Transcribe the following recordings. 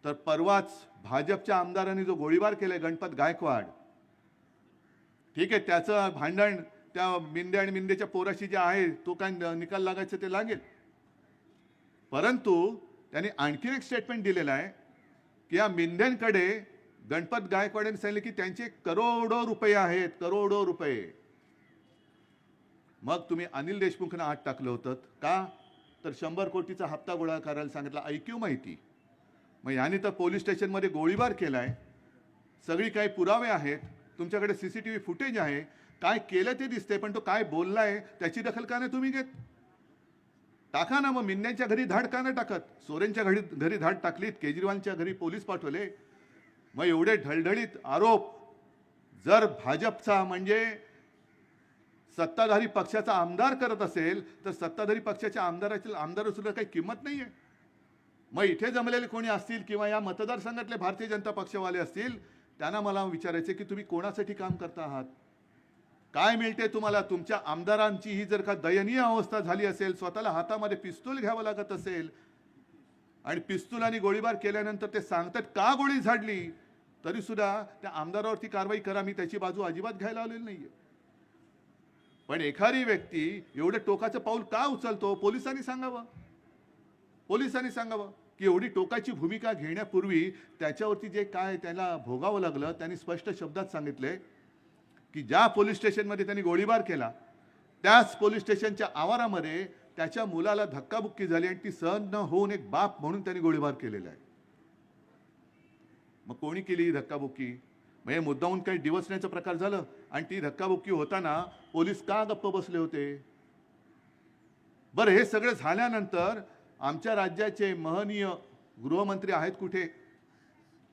तर परवाच भाजपच्या आमदारांनी जो गोळीबार केलाय गणपत गायकवाड, ठीक आहे, त्याचं भांडण त्या मिंदे आणि मिंदेच्या पोराशी जे आहे तो काय निकाल लागायचं ते लागेल, परंतु त्यांनी आणखी एक स्टेटमेंट दिलेलं आहे की या मिंदेंकडे गणपत गायकवाडांनी सांगितले की त्यांचे करोडो रुपये आहेत, करोडो रुपये. मग तुम्ही अनिल देशमुखांना आत टाकलं होतं का? तर 100 कोटीचा हप्ता गोळा करायला सांगितला. ऐक्यू माहिती. मग याने तर पोलीस स्टेशनमध्ये गोळीबार केलाय, सगळी काही पुरावे आहेत, तुमच्याकडे सीसीटीव्ही फुटेज आहे, काय केलं ते दिसते, पण तो काय बोललाय त्याची दखल का नाही तुम्ही घेत? टाका ना. मग मिंद्यांच्या घरी धाड का नाही टाकत? सोरेनच्या घरी धाड टाकलीत, केजरीवालच्या घरी पोलीस पाठवले. मग एवढे ढळढळीत आरोप जर भाजपचा म्हणजे सत्ताधारी पक्षाचा आमदार करत असेल तर सत्ताधारी पक्षाच्या आमदार सुद्धा काही किंमत नाहीये. मग इथे जमलेले कोणी असतील किंवा या मतदारसंघातले भारतीय जनता पक्षवाले असतील, त्यांना मला विचारायचे की तुम्ही कोणासाठी काम करता आहात? काय मिळते तुम्हाला? तुमच्या आमदारांची ही जर का दयनीय अवस्था झाली असेल, स्वतःला हातामध्ये पिस्तूल घ्यावं लागत असेल आणि पिस्तूलाने गोळीबार केल्यानंतर ते सांगतात का गोळी झाडली, तरी सुद्धा त्या आमदारावरती कारवाई करा. मी त्याची बाजू अजिबात घ्यायला आलेली नाहीये. पण एखादी व्यक्ती एवढं टोकाचं पाऊल का उचलतो? पोलिसांनी सांगावं. पोलिसांनी सांगावं की एवढी टोकाची भूमिका घेण्यापूर्वी त्याच्यावरती जे काय त्याला भोगावं लागलं, त्यांनी स्पष्ट शब्दात सांगितले की ज्या पोलीस स्टेशनमध्ये त्यांनी गोळीबार केला त्याच पोलीस स्टेशनच्या आवारामध्ये त्याच्या मुलाला धक्काबुक्की झाली आणि ती सहन न होऊन एक बाप म्हणून त्यांनी गोळीबार केलेला आहे. मग कोणी केली ही धक्काबुक्की? म्हणजे मुद्दाहून काही डिवचण्याचा प्रकार झालं आणि ती धक्काबुक्की होताना पोलीस का गप्प बसले होते? बरं, हे सगळं झाल्यानंतर आमच्या राज्याचे महनीय गृहमंत्री आहेत कुठे?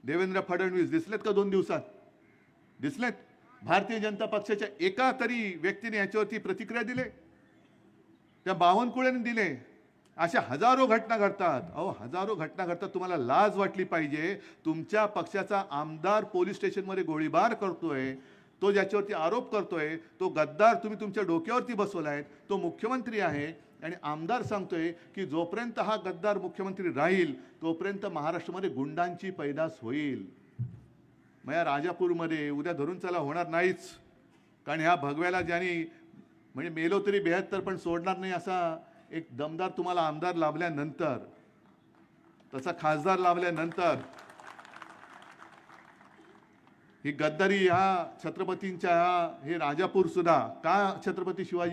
देवेंद्र फडणवीस दिसलेत का 2 दिवसात? दिसलेत? भारतीय जनता पक्षाच्या एका तरी व्यक्तीने याच्यावरती प्रतिक्रिया दिली? त्या बावनकुळेने दिले? अशा हजारो घटना घडतात. अहो, हजारो घटना घडतात. तुम्हाला लाज वाटली पाहिजे. तुमच्या पक्षाचा आमदार पोलीस स्टेशनमध्ये गोळीबार करतोय, तो ज्याच्यावरती आरोप करतोय तो गद्दार तुम्ही तुमच्या डोक्यावरती बसवलाय, तो मुख्यमंत्री आहे आणि आमदार सांगतोय की जोपर्यंत हा गद्दार मुख्यमंत्री राहील तोपर्यंत महाराष्ट्रामध्ये गुंडांची पैदास होईल. मग या राजापूरमध्ये उद्या धरून चला होणार नाहीच, कारण ह्या भगव्याला ज्यांनी म्हणजे मेलो तरी 72 पण सोडणार नाही असा एक दमदार तुम्हाला आमदार लाभल्यानंतर, तसा खासदार लाभल्यानंतर ही गद्दारी ह्या छत्रपतींच्या हे राजापूर सुद्धा का छत्रपती शिवाजी